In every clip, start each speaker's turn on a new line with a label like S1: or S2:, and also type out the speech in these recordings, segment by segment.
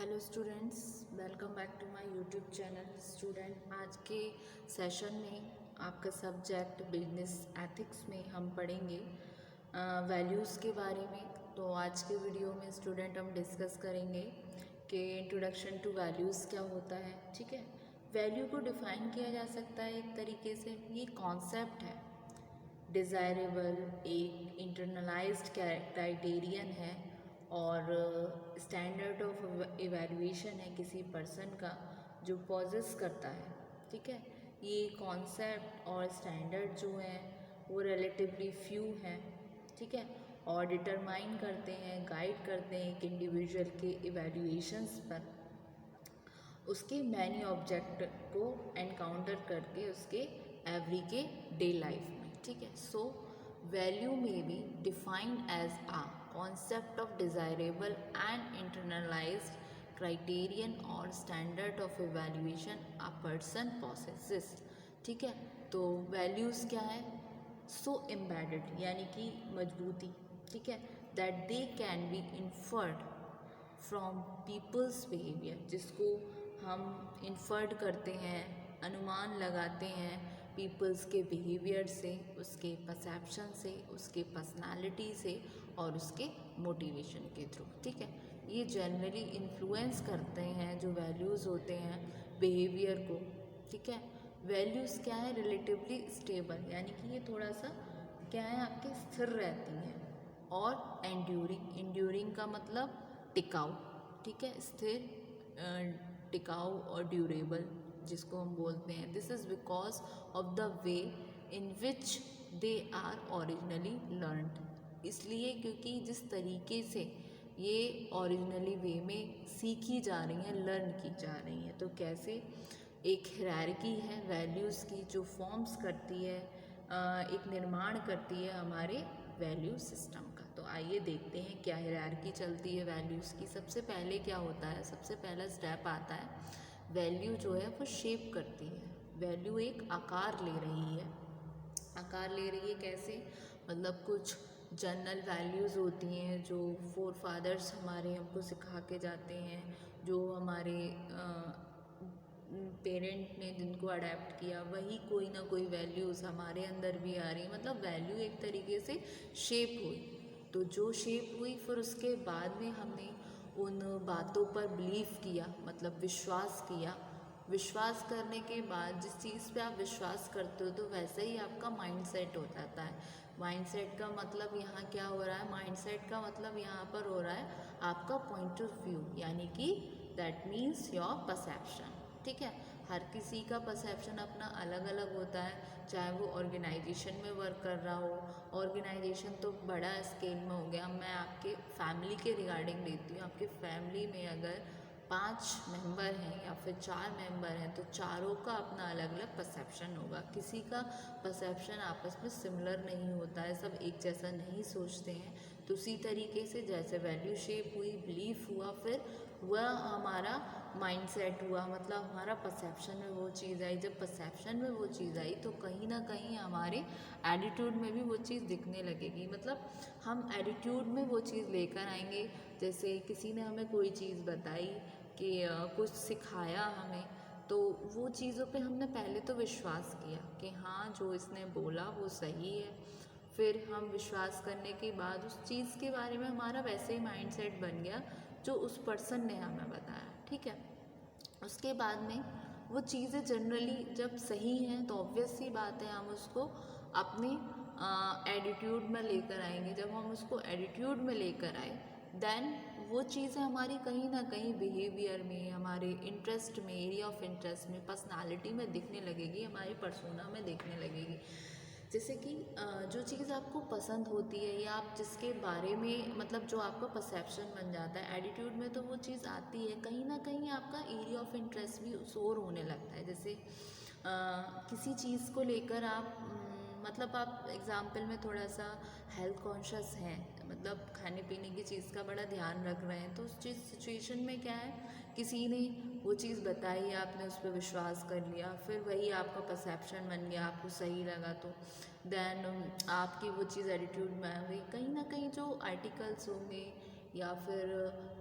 S1: Hello students, welcome back to my YouTube channel. Student, आज के session में आपका सब्जेक्ट बिजनेस एथिक्स में हम पढ़ेंगे वैल्यूज़ के बारे में। तो आज के वीडियो में स्टूडेंट हम डिस्कस करेंगे कि इंट्रोडक्शन टू वैल्यूज़ क्या होता है। ठीक है, वैल्यू को डिफ़ाइन किया जा सकता है एक तरीके से, ये कॉन्सेप्ट है। डिज़ायरेबल एक इंटरनलाइज्ड क्राइटेरियन है और स्टैंडर्ड ऑफ इवैल्यूएशन है किसी पर्सन का जो पॉजेस करता है। ठीक है, ये कॉन्सेप्ट और स्टैंडर्ड जो है वो रिलेटिवली फ्यू हैं। ठीक है, और डिटरमाइन करते हैं, गाइड करते हैं एक इंडिविजुअल के इवैल्यूएशंस पर, उसके मैनी ऑब्जेक्ट को एनकाउंटर करके उसके एवरी के डे लाइफ में। ठीक है, so value may be defined as a concept of desirable and internalized criterion और standard of evaluation a person possesses. ठीक है, तो वैल्यूज़ क्या है? सो एम्बेडेड यानी कि मजबूती। ठीक है, that they can be inferred from peoples behaviour, जिसको हम इन्फर्ड करते हैं, अनुमान लगाते हैं पीपल्स के बिहेवियर से, उसके परसेप्शन से, उसके पर्सनालिटी से और उसके मोटिवेशन के थ्रू। ठीक है, ये जनरली इन्फ्लुएंस करते हैं जो वैल्यूज़ होते हैं बिहेवियर को। ठीक है, वैल्यूज़ क्या है? रिलेटिवली स्टेबल, यानी कि ये थोड़ा सा क्या है, आपके स्थिर रहती हैं। और एंड्यूरिंग का मतलब टिकाऊ। ठीक है, स्थिर, टिकाऊ और ड्यूरेबल जिसको हम बोलते हैं। This is because of the way in which they are originally learned, इसलिए क्योंकि जिस तरीके से ये ओरिजिनली वे में सीखी जा रही हैं, लर्न की जा रही हैं। तो कैसे? एक हायरार्की है वैल्यूज़ की जो फॉर्म्स करती है, एक निर्माण करती है हमारे वैल्यू सिस्टम का। तो आइए देखते हैं क्या हायरार्की चलती है वैल्यूज़ की। सबसे पहले क्या होता है? सबसे पहला स्टेप आता है, वैल्यू जो है वो शेप करती है। वैल्यू एक आकार ले रही है। आकार ले रही है कैसे? मतलब कुछ जनरल वैल्यूज़ होती हैं जो फोर फादर्स हमारे हमको सिखा के जाते हैं, जो हमारे पेरेंट ने जिनको अडेप्ट किया, वही कोई ना कोई वैल्यूज़ हमारे अंदर भी आ रही। मतलब वैल्यू एक तरीके से शेप हुई। तो जो शेप हुई, फिर उसके बाद में हमने उन बातों पर बिलीव किया, मतलब विश्वास किया। विश्वास करने के बाद जिस चीज़ पे आप विश्वास करते हो, तो वैसे ही आपका माइंडसेट हो जाता है। माइंडसेट का मतलब यहाँ क्या हो रहा है? माइंडसेट का मतलब यहाँ पर हो रहा है आपका पॉइंट ऑफ व्यू, यानी कि दैट मीन्स योर परसेप्शन। ठीक है, हर किसी का परसेप्शन अपना अलग अलग होता है, चाहे वो ऑर्गेनाइजेशन में वर्क कर रहा हो। ऑर्गेनाइजेशन तो बड़ा स्केल में हो गया। मैं आपके फैमिली के रिगार्डिंग लेती हूँ। आपके फैमिली में अगर 5 मेंबर हैं या फिर 4 मेंबर हैं, तो चारों का अपना अलग अलग परसेप्शन होगा। किसी का परसेप्शन आपस में सिमिलर नहीं होता है, सब एक जैसा नहीं सोचते हैं। तो उसी तरीके से जैसे वैल्यू शेप हुई, बिलीफ हुआ, फिर वह हमारा माइंडसेट हुआ, मतलब हमारा परसेप्शन में वो चीज़ आई। जब परसेप्शन में वो चीज़ आई, तो कहीं ना कहीं हमारे एटीट्यूड में भी वो चीज़ दिखने लगेगी। मतलब हम एटीट्यूड में वो चीज़ लेकर आएंगे। जैसे किसी ने हमें कोई चीज़ बताई कि कुछ सिखाया हमें, तो वो चीज़ों पे हमने पहले तो विश्वास किया कि हाँ, जो इसने बोला वो सही है। फिर हम विश्वास करने के बाद उस चीज़ के बारे में हमारा वैसे ही माइंडसेट बन गया जो उस पर्सन ने हमें बताया। ठीक है, उसके बाद में वो चीज़ें जनरली जब सही हैं, तो ऑब्वियस सी बात है हम उसको अपने एटीट्यूड में लेकर आएंगे। जब हम उसको एटीट्यूड में लेकर आए, देन वो चीज़ें हमारी कहीं ना कहीं बिहेवियर में, हमारे इंटरेस्ट में, एरिया ऑफ इंटरेस्ट में, पर्सनालिटी में दिखने लगेगी, हमारी पर्सोना में दिखने लगेगी। जैसे कि जो चीज़ आपको पसंद होती है या आप जिसके बारे में, मतलब जो आपका परसेप्शन बन जाता है एटीट्यूड में, तो वो चीज़ आती है। कहीं ना कहीं आपका एरिया ऑफ इंटरेस्ट भी शोर होने लगता है। जैसे किसी चीज़ को लेकर आप मतलब आप एग्ज़ाम्पल में थोड़ा सा हेल्थ कॉन्शियस हैं, मतलब खाने पीने की चीज़ का बड़ा ध्यान रख रहे हैं, तो उस चीज़ सिचुएशन में क्या है, किसी ने वो चीज़ बताई, आपने उस पर विश्वास कर लिया, फिर वही आपका परसेप्शन बन गया, आपको सही लगा, तो देन आपकी वो चीज़ एटीट्यूड में आ गई। कहीं ना कहीं जो आर्टिकल्स होंगे या फिर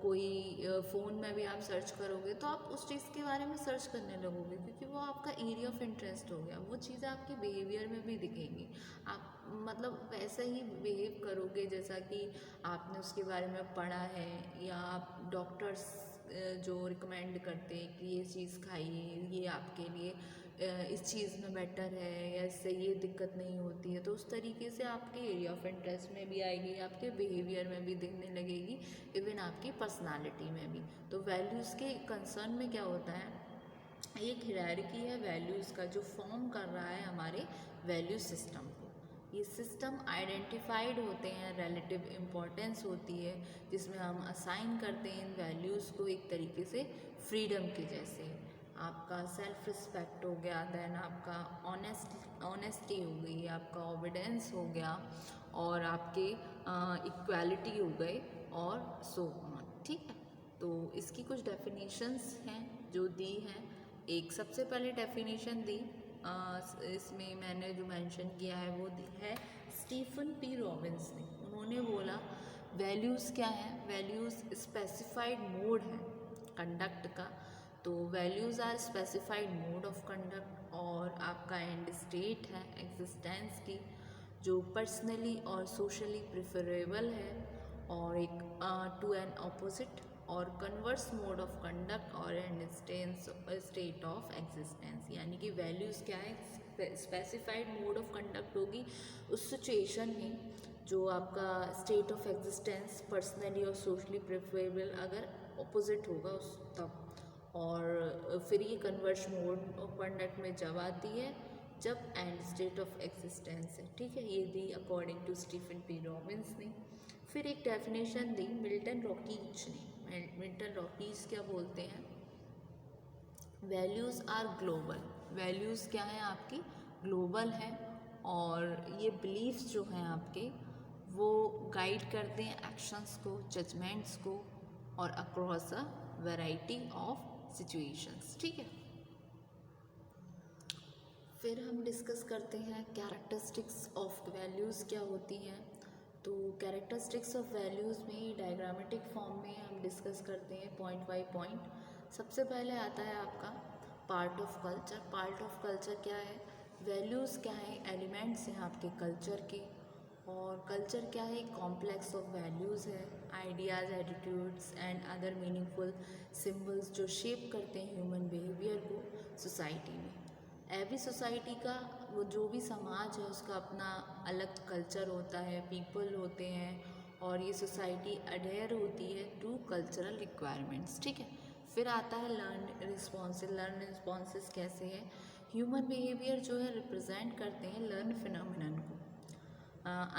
S1: कोई फ़ोन में भी आप सर्च करोगे तो आप उस चीज़ के बारे में सर्च करने लगोगे, क्योंकि वो आपका एरिया ऑफ इंटरेस्ट हो गया। वो चीज़ें आपके बिहेवियर में भी दिखेंगी। आप मतलब वैसे ही बिहेव करोगे जैसा कि आपने उसके बारे में पढ़ा है, या आप डॉक्टर्स जो रिकमेंड करते हैं कि ये चीज़ खाइए, ये आपके लिए इस चीज़ में बेटर है, या इससे ये दिक्कत नहीं होती है, तो उस तरीके से आपके एरिया ऑफ इंटरेस्ट में भी आएगी, आपके बिहेवियर में भी दिखने लगेगी, इवन आपकी पर्सनालिटी में भी। तो वैल्यूज़ के कंसर्न में क्या होता है, एक हायरार्की है वैल्यूज़ का जो फॉर्म कर रहा है हमारे वैल्यू सिस्टम को। ये सिस्टम आइडेंटिफाइड होते हैं, रिलेटिव इम्पोर्टेंस होती है जिसमें हम असाइन करते हैं इन वैल्यूज़ को एक तरीके से फ्रीडम के जैसे। आपका सेल्फ रिस्पेक्ट हो गया, देन आपका ऑनेस्टी हो गई, आपका ओबीडियंस हो गया, और आपके इक्वालिटी हो गए, और सो ऑन। ठीक है, तो इसकी कुछ डेफिनेशंस हैं जो दी हैं। एक सबसे पहले डेफिनेशन दी इसमें मैंने जो मेंशन किया है वो है स्टीफन पी रॉबिन्स ने। उन्होंने बोला वैल्यूज़ क्या है, वैल्यूज़ स्पेसिफाइड मोड है कंडक्ट का। तो values are specified mode of conduct, और आपका एंड स्टेट है एग्जिस्टेंस की जो पर्सनली और सोशली प्रिफरेबल है, और एक टू एन ऑपोजिट और कन्वर्स मोड ऑफ कंडक्ट और एंड स्टेट ऑफ एग्जिस्टेंस। यानी कि वैल्यूज़ क्या है, स्पेसिफाइड मोड ऑफ कंडक्ट होगी उस सिचुएशन में जो आपका स्टेट ऑफ एग्जिस्टेंस पर्सनली और सोशली प्रेफरेबल अगर ऑपोजिट होगा उस तब, और फिर ये कन्वर्स मोड ऑफ कंडक्ट में जब आती है जब एंड स्टेट ऑफ एग्जिस्टेंस है। ठीक है, ये दी according to Stephen P Robbins ने। फिर एक डेफिनेशन दी मिल्टन रॉकीज ने। मिल्टन रॉकीज क्या बोलते हैं, वैल्यूज़ आर ग्लोबल। वैल्यूज़ क्या हैं आपकी, ग्लोबल हैं, और ये बिलीफ्स जो हैं आपके वो गाइड करते हैं एक्शंस को, जजमेंट्स को, और across a variety of situations. ठीक है, फिर हम डिस्कस करते हैं कैरेक्टरिस्टिक्स ऑफ वैल्यूज़ क्या होती हैं। तो कैरेक्टरिस्टिक्स ऑफ वैल्यूज़ में डायग्रामेटिक फॉर्म में हम डिस्कस करते हैं पॉइंट बाय पॉइंट। सबसे पहले आता है आपका part of culture. Part of culture क्या है, वैल्यूज़ क्या है, एलिमेंट्स हैं आपके कल्चर के, और कल्चर क्या है, कॉम्प्लेक्स ऑफ वैल्यूज़ है, ideas, attitudes and other meaningful symbols जो शेप करते हैं ह्यूमन बिहेवियर को सोसाइटी में। एवरी सोसाइटी का, वो जो भी समाज है उसका अपना अलग कल्चर होता है, पीपल होते हैं, और ये सोसाइटी अडेयर होती है टू कल्चरल रिक्वायरमेंट्स। ठीक है, फिर आता है लर्न रिस्पॉन्सेज। लर्न रिस्पॉन्सेज कैसे है, ह्यूमन बिहेवियर जो है रिप्रेजेंट करते हैं लर्न फिनोमिनन को।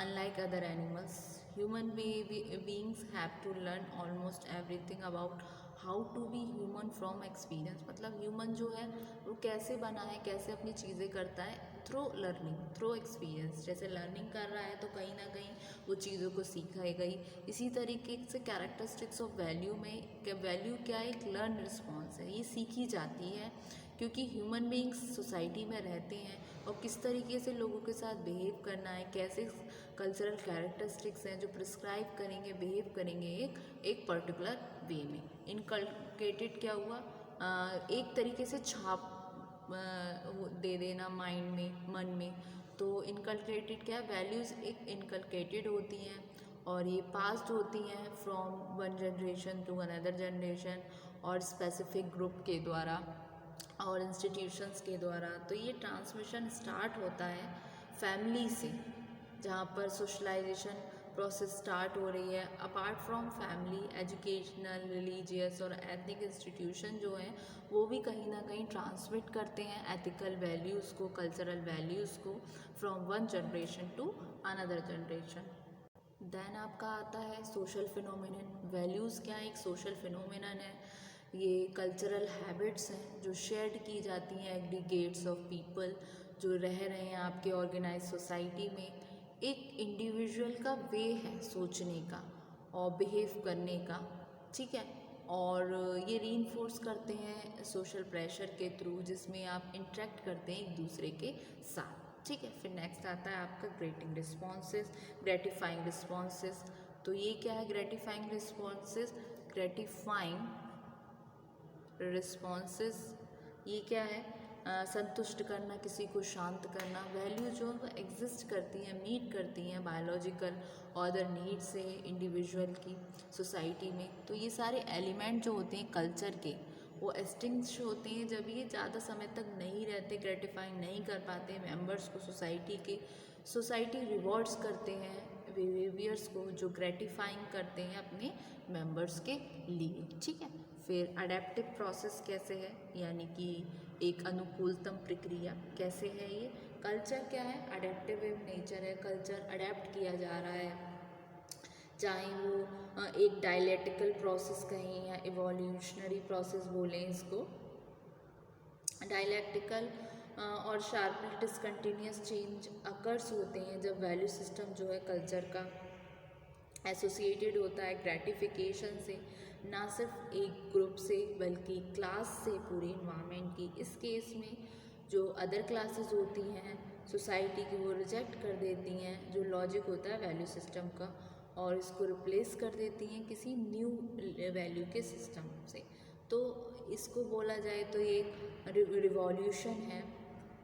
S1: Unlike other animals, human beings have to learn almost everything about how to be human from experience। मतलब ह्यूमन जो है वो कैसे बना है, कैसे अपनी चीज़ें करता है, थ्रू लर्निंग, थ्रू एक्सपीरियंस। जैसे लर्निंग कर रहा है तो कहीं ना कहीं वो चीज़ों को सीखा गई। इसी तरीके से कैरेक्टरिस्टिक्स ऑफ वैल्यू में वैल्यू क्या है, एक लर्न रिस्पॉन्स है, ये सीखी जाती है क्योंकि ह्यूमन बींग्स सोसाइटी में रहते हैं, और किस तरीके से लोगों के साथ बिहेव करना है, कैसे कल्चरल कैरेक्टरिस्टिक्स हैं जो प्रिस्क्राइब करेंगे, बिहेव करेंगे एक पर्टिकुलर वे में। इनकल्केटेड क्या हुआ, एक तरीके से छाप दे देना माइंड में, मन में। तो इनकल्केटेड क्या है, वैल्यूज़ एक इनकल्केटेड होती हैं, और ये पास्ड होती हैं from one generation to another generation, और स्पेसिफिक ग्रुप के द्वारा और इंस्टीट्यूशंस के द्वारा। तो ये ट्रांसमिशन स्टार्ट होता है फैमिली से, जहाँ पर सोशलाइजेशन प्रोसेस स्टार्ट हो रही है। Apart from family, educational, religious और एथनिक इंस्टीट्यूशन जो हैं वो भी कहीं ना कहीं ट्रांसमिट करते हैं एथिकल वैल्यूज़ को, कल्चरल वैल्यूज़ को, from one generation to another generation. Then आपका आता है सोशल फिनोमिनन। वैल्यूज़ क्या है, एक सोशल फिनोमिनन है। ये कल्चरल हैबिट्स हैं जो शेयर्ड की जाती हैं एग्रीगेट्स ऑफ पीपल जो रह रहे हैं आपके ऑर्गेनाइज सोसाइटी में। एक इंडिविजुअल का वे है सोचने का और बिहेव करने का। ठीक है, और ये रीइंफोर्स करते हैं सोशल प्रेशर के थ्रू, जिसमें आप इंटरेक्ट करते हैं एक दूसरे के साथ। ठीक है, फिर नेक्स्ट आता है आपका ग्रेटिंग रिस्पॉन्सेज, ग्रेटिफाइंग रिस्पॉन्सेज। तो ये क्या है, ग्रेटिफाइंग रिस्पॉन्सेज, ग्रेटिफाइंग रिस्पॉन्सेस, ये क्या है, संतुष्ट करना, किसी को शांत करना। वैल्यू जो एग्जिस्ट करती हैं, मीट करती हैं बायोलॉजिकल अदर नीड से इंडिविजुअल की सोसाइटी में। तो ये सारे एलिमेंट जो होते हैं कल्चर के, वो एक्सटिंक्ट होते हैं जब ये ज़्यादा समय तक नहीं रहते, ग्रेटिफाइंग नहीं कर पाते मेंबर्स को सोसाइटी के। सोसाइटी रिवॉर्ड्स करते हैं बिहेवियर्स को जो ग्रेटिफाइंग करते हैं अपने मेंबर्स के लिए, ठीक है। फिर अडेप्टिव प्रोसेस कैसे है, यानी कि एक अनुकूलतम प्रक्रिया कैसे है ये। कल्चर क्या है, अडेप्टिव नेचर है, कल्चर अडेप्ट किया जा रहा है, चाहे वो एक डायलेक्टिकल प्रोसेस कहें या इवोल्यूशनरी प्रोसेस बोलें इसको। डायलेक्टिकल और शार्पली डिसकंटिन्यूस चेंज अकर्स होते हैं जब वैल्यू सिस्टम जो है कल्चर का एसोसिएटेड होता है ग्रेटिफिकेशन से, ना सिर्फ एक ग्रुप से बल्कि क्लास से, पूरे इन्वायरमेंट की। इस केस में जो अदर क्लासेस होती हैं सोसाइटी की, वो रिजेक्ट कर देती हैं जो लॉजिक होता है वैल्यू सिस्टम का, और इसको रिप्लेस कर देती हैं किसी न्यू वैल्यू के सिस्टम से। तो इसको बोला जाए तो ये रिवॉल्यूशन है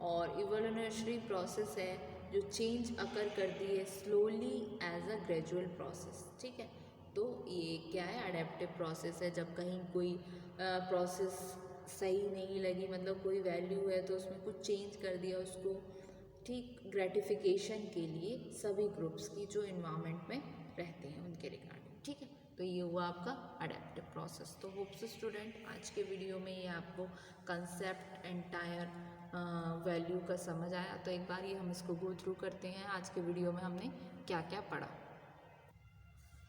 S1: और इवोल्यूशनरी प्रोसेस है जो चेंज अकर करती है slowly as a gradual process, ठीक है। तो ये क्या है, अडेप्टिव प्रोसेस है। जब कहीं कोई प्रोसेस सही नहीं लगी, मतलब कोई वैल्यू है तो उसमें कुछ चेंज कर दिया उसको, ठीक ग्रेटिफिकेशन के लिए सभी ग्रुप्स की जो इन्वायरमेंट में रहते हैं उनके रिगार्डिंग, ठीक है। तो ये हुआ आपका अडेप्टिव प्रोसेस। तो होप से स्टूडेंट आज के वीडियो में ये आपको कंसेप्ट एंटायर वैल्यू का समझ आया। तो एक बार ये हम इसको गो थ्रू करते हैं, आज के वीडियो में हमने क्या क्या पढ़ा।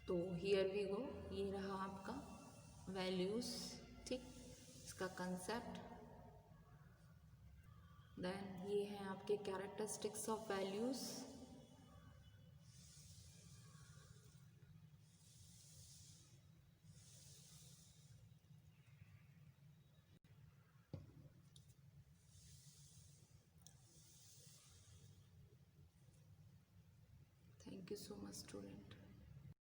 S1: तो हियर वी गो, ये रहा आपका वैल्यूज़, ठीक, इसका कंसेप्ट। देन ये हैं आपके characteristics of values. Thank you so much, student.